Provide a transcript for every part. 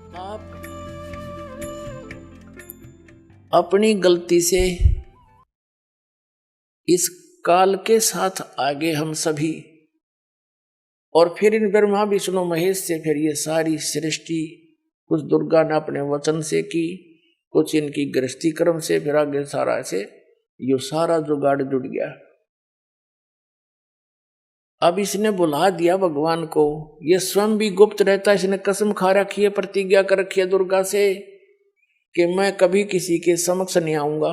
आप अपनी गलती से इस काल के साथ आगे हम सभी, और फिर इन ब्रह्मा विष्णु महेश से फिर ये सारी सृष्टि कुछ दुर्गा ने अपने वचन से की, कुछ इनकी गृहस्थी कर्म से, फिर आगे सारा ऐसे यो सारा जुगाड़ जुड़ गया। अब इसने बुला दिया भगवान को, ये स्वयं भी गुप्त रहता है। इसने कसम खा रखी है, प्रतिज्ञा कर रखी है दुर्गा से कि मैं कभी किसी के समक्ष नहीं आऊंगा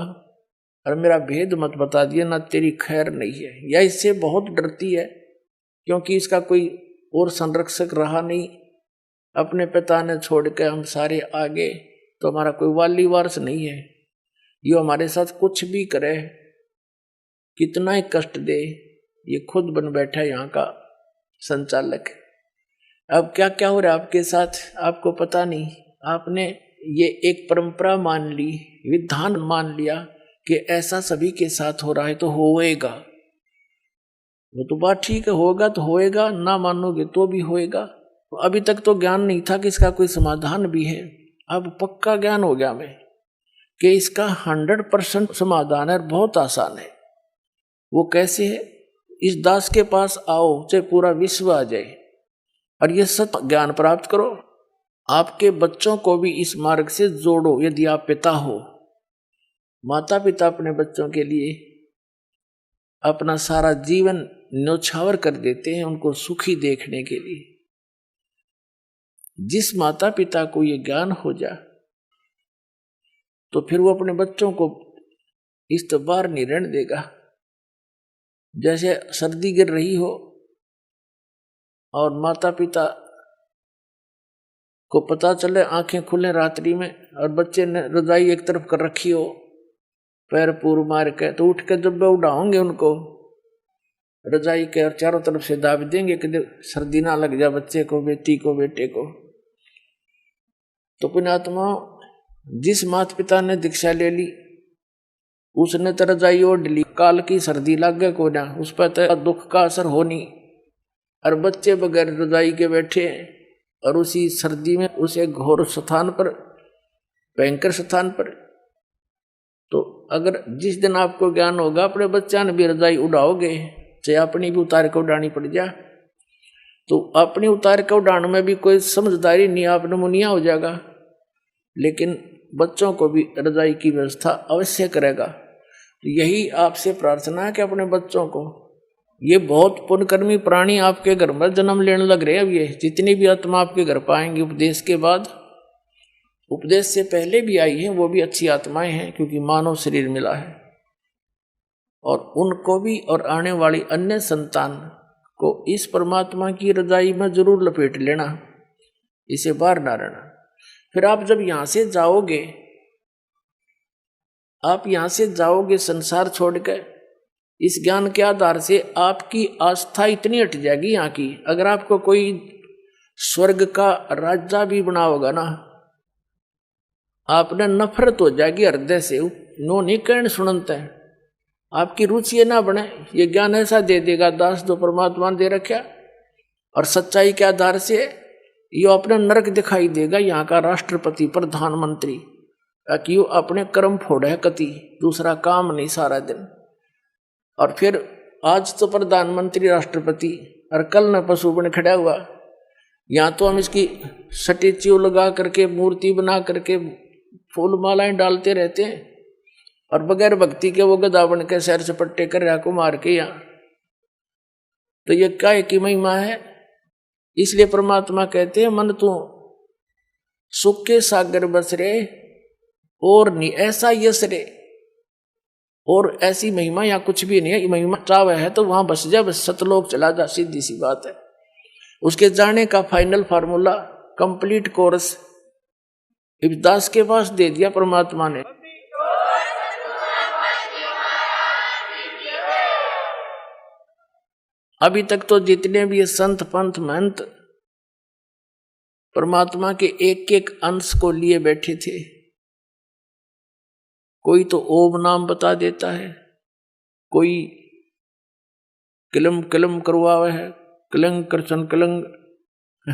और मेरा भेद मत बता दिए, ना तेरी खैर नहीं है। या इससे बहुत डरती है क्योंकि इसका कोई और संरक्षक रहा नहीं। अपने पिता ने छोड़ के हम सारे आगे, तो हमारा कोई वाली वारस नहीं है। ये हमारे साथ कुछ भी करे, कितना ही कष्ट दे, ये खुद बन बैठा है यहाँ का संचालक। अब क्या क्या हो रहा है आपके साथ आपको पता नहीं। आपने ये एक परंपरा मान ली, विधान मान लिया कि ऐसा सभी के साथ हो रहा है तो होएगा। वो तो बात ठीक है, होगा तो होएगा, ना मानोगे तो भी होएगा। तो अभी तक तो ज्ञान नहीं था कि इसका कोई समाधान भी है। अब पक्का ज्ञान हो गया हमें कि इसका 100% समाधान है, बहुत आसान है। वो कैसे है? इस दास के पास आओ, चाहे पूरा विश्व आ जाए, और ये सत्य ज्ञान प्राप्त करो। आपके बच्चों को भी इस मार्ग से जोड़ो। यदि आप पिता हो, माता पिता अपने बच्चों के लिए अपना सारा जीवन न्यौछावर कर देते हैं उनको सुखी देखने के लिए। जिस माता पिता को ये ज्ञान हो जाए तो फिर वो अपने बच्चों को इस तो बाहर नहीं रहने देगा। जैसे सर्दी गिर रही हो और माता पिता को पता चले, आंखें खुले रात्रि में, और बच्चे ने रजाई एक तरफ कर रखी हो, पैर पूर मार के, तो उठ के जब उड़ाओगे उनको रजाई के और चारों तरफ से दाब देंगे कि सर्दी ना लग जाए बच्चे को, बेटी को, बेटे को। तो पुण्यात्मा, जिस माता पिता ने दीक्षा ले ली उसने तो रजाई ओढ़ ली, काल की सर्दी लग गए को ना, उस पर तो दुख का असर हो नहीं। और बच्चे बगैर रजाई के बैठे और उसी सर्दी में उसे घोर स्थान पर, भयंकर स्थान पर। तो अगर जिस दिन आपको ज्ञान होगा अपने बच्चा ने भी रजाई उड़ाओगे, चाहे अपनी भी उतार के उड़ानी पड़ जाए, तो अपनी उतार के उड़ाने में भी कोई समझदारी नहीं, आप नमूनिया हो जाएगा। लेकिन बच्चों को भी रजाई की व्यवस्था अवश्य करेगा। तो यही आपसे प्रार्थना है कि अपने बच्चों को, ये बहुत पुण्यकर्मी प्राणी आपके घर में जन्म लेने लग रहे हैं। अब ये जितनी भी आत्मा आपके घर पाएंगे उपदेश के बाद, उपदेश से पहले भी आई है, वो भी अच्छी आत्माएं हैं क्योंकि मानव शरीर मिला है। और उनको भी और आने वाली अन्य संतान को इस परमात्मा की रजाई में जरूर लपेट लेना, इसे बाहर ना रहना। फिर आप जब यहां से जाओगे, आप यहां से जाओगे संसार छोड़कर, इस ज्ञान के आधार से आपकी आस्था इतनी हट जाएगी यहाँ की। अगर आपको कोई स्वर्ग का राजा भी बना होगा ना, आपने नफरत हो जाएगी हृदय से, नो नहीं कहने सुनता है। आपकी रुचि ना बने, ये ज्ञान ऐसा दे देगा दास जो परमात्मा ने दे रखा, और सच्चाई के आधार से ये अपना नरक दिखाई देगा यहाँ का राष्ट्रपति प्रधानमंत्री, ताकि वो अपने कर्म फोड़े कति, दूसरा काम नहीं सारा दिन। और फिर आज तो प्रधानमंत्री राष्ट्रपति और कल न पशु बन खड़ा हुआ। यहाँ तो हम इसकी स्टैच्यू लगा करके, मूर्ति बना करके फूल मालाएं डालते रहते हैं, और बगैर भक्ति के वो गधा बन के सैर सपट्टे कर रहा को मार के यहाँ। तो ये काय की महिमा है। इसलिए परमात्मा कहते हैं, मन तू सुख के सागर बस रे और नहीं ऐसा यश रे। और ऐसी महिमा यहाँ कुछ भी नहीं है। महिमा चावे है तो वहां बस जा, बस सतलोक चला जा, सीधी सी बात है। उसके जाने का फाइनल फार्मूला, कंप्लीट कोर्स दास के पास दे दिया परमात्मा ने। अभी तक तो जितने भी संत पंथ महंत परमात्मा के एक एक अंश को लिए बैठे थे, कोई तो ओम नाम बता देता है, कोई किलम किलम करवावे है, कलंग करसन कलंग,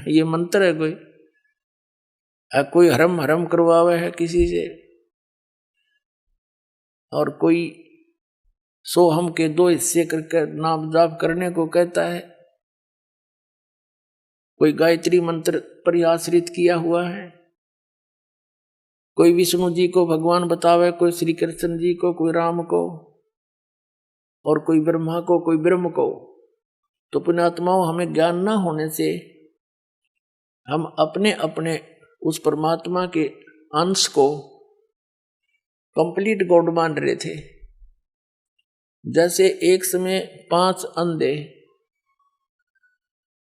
ये मंत्र है कोई। कोई हरम हरम करवावे है किसी से, और कोई सोहम के 2 हिस्से करके नाम जाप करने को कहता है, कोई गायत्री मंत्र पर आश्रित किया हुआ है, कोई विष्णु जी को भगवान बतावे, कोई श्री कृष्ण जी को, कोई राम को, और कोई ब्रह्मा को, कोई ब्रह्म को। तो पुण्यात्माओं, हमें ज्ञान न होने से हम अपने अपने उस परमात्मा के अंश को कंप्लीट गॉड मान रहे थे। जैसे एक समय 5 अंधे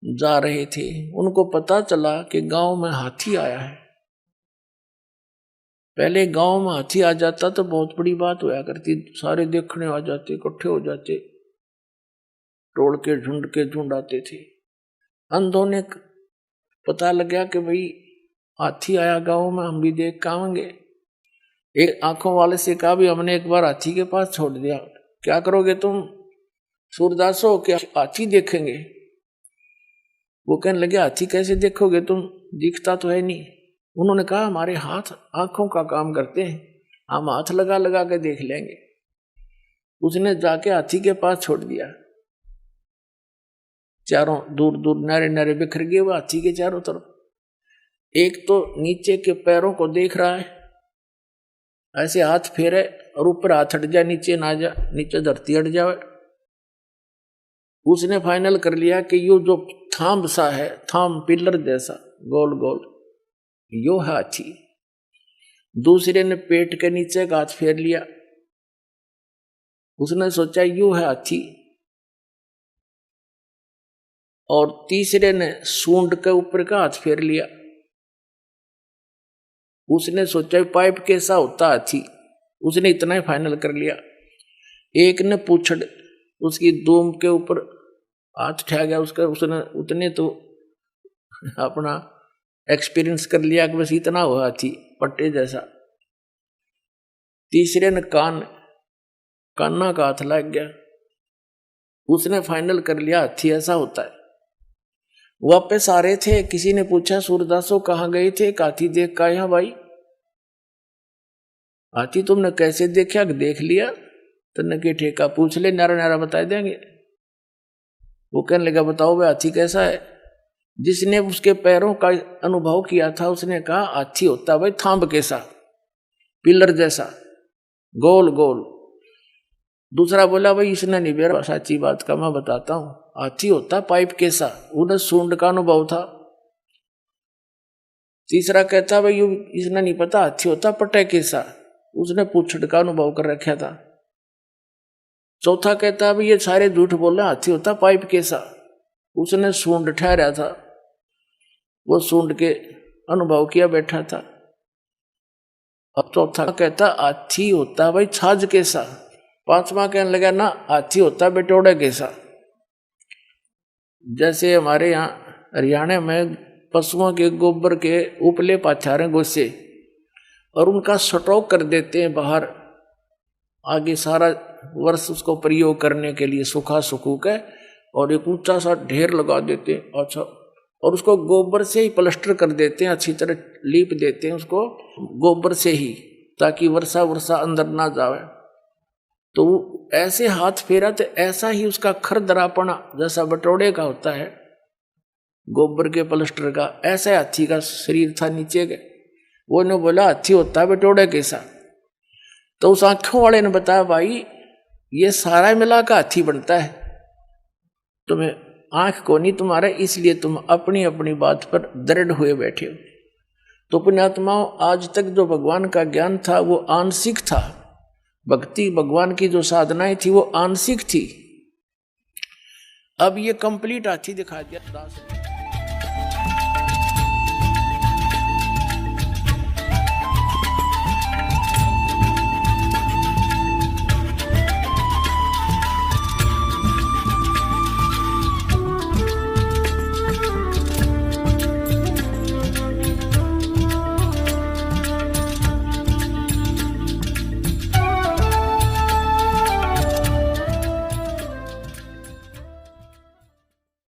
जा रहे थे, उनको पता चला कि गांव में हाथी आया है। पहले गांव में हाथी आ जाता तो बहुत बड़ी बात होया करती, सारे देखने आ जाते, इकट्ठे हो जाते, टोल के झुंड आते थे। अंधों ने पता लगा कि भाई हाथी आया गांव में, हम भी देख के आएंगे। एक आंखों वाले से कहा भी हमने एक बार हाथी के पास छोड़ दिया, क्या करोगे तुम सूरदासो, क्या हाथी देखेंगे? वो कहने लगे हाथी कैसे देखोगे तुम, दिखता तो है नहीं। उन्होंने कहा हमारे हाथ आंखों का काम करते हैं, हम हाथ लगा लगा के देख लेंगे। उसने जाके हाथी के पास छोड़ दिया। चारों दूर दूर नारे नारे बिखर गए वो हाथी के चारों तरफ। एक तो नीचे के पैरों को देख रहा है, ऐसे हाथ फेरे और ऊपर हाथ हट जाए, नीचे ना जा, नीचे धरती हट जाए। उसने फाइनल कर लिया कि यो जो थाम सा है, थाम पिलर जैसा गोल गोल, यो है हाथी। दूसरे ने पेट के नीचे का हाथ फेर लिया, उसने सोचा यो है हाथी। और तीसरे ने सूंड के ऊपर का हाथ फेर लिया, उसने सोचा पाइप कैसा होता हाथी, उसने इतना ही फाइनल कर लिया। एक ने पूछड़ उसकी दूम के ऊपर हाथ ठा गया उसका, उसने उतने तो अपना एक्सपीरियंस कर लिया कि बस इतना हुआ हाथी पट्टे जैसा। तीसरे ने कान्ना का हाथ लग गया, उसने फाइनल कर लिया हाथी ऐसा होता है। वापस आ रहे थे, किसी ने पूछा सूरदासो कहाँ गए थे? हाथी देख का यहाँ भाई, हाथी तुमने कैसे देखा? देख लिया तन्ने के ठेका, पूछ ले नारा नारा बता देंगे। वो कहने लगा बताओ भाई हाथी कैसा है? जिसने उसके पैरों का अनुभव किया था उसने कहा हाथी होता भाई थांब कैसा, पिलर जैसा, गोल गोल। दूसरा बोला भाई इसने नहीं बेरा सच्ची बात का, मैं बताता हूं, हाथी होता पाइप कैसा, उन्हें सूंड का अनुभव था। तीसरा कहता भाई इसने नहीं पता हाथी होता पट्टे कैसा, उसने पूछड़ का अनुभव कर रखा था। चौथा कहता भाई ये सारे झूठ बोले, हाथी होता पाइप कैसा, उसने सूंड ठहरा था, वो सूंड के अनुभव किया बैठा था। अब चौथा कहता हाथी होता भाई छाछ कैसा। पांचवा कहने लगा ना हाथी होता बेटोड़ा कैसा। जैसे हमारे यहाँ हरियाणा में पशुओं के गोबर के उपले पाछारे गोसे और उनका स्टॉक कर देते हैं बाहर, आगे सारा वर्ष उसको प्रयोग करने के लिए सूखा सूख है, और एक ऊंचा सा ढेर लगा देते हैं। अच्छा, और उसको गोबर से ही प्लास्टर कर देते हैं, अच्छी तरह लीप देते हैं उसको गोबर से ही, ताकि वर्षा अंदर ना जावे। तो ऐसे हाथ फेरा तो ऐसा ही उसका खरदरापना जैसा बटोड़े का होता है गोबर के प्लास्टर का, ऐसा हाथी का शरीर था नीचे के। वो ने बोला हाथी होता है बटोड़े कैसा। तो उस आंखों वाले ने बताया भाई ये सारा मिला का हाथी बनता है, तुम्हें आंख को नहीं तुम्हारा, इसलिए तुम अपनी अपनी बात पर दृढ़ हुए बैठे हो। तो पुण्यात्माओं, आज तक जो भगवान का ज्ञान था वो आंशिक था, भक्ति भगवान की जो साधनाएं थी वो आंशिक थी। अब ये कंप्लीट हाथी दिखा दिया दास ने।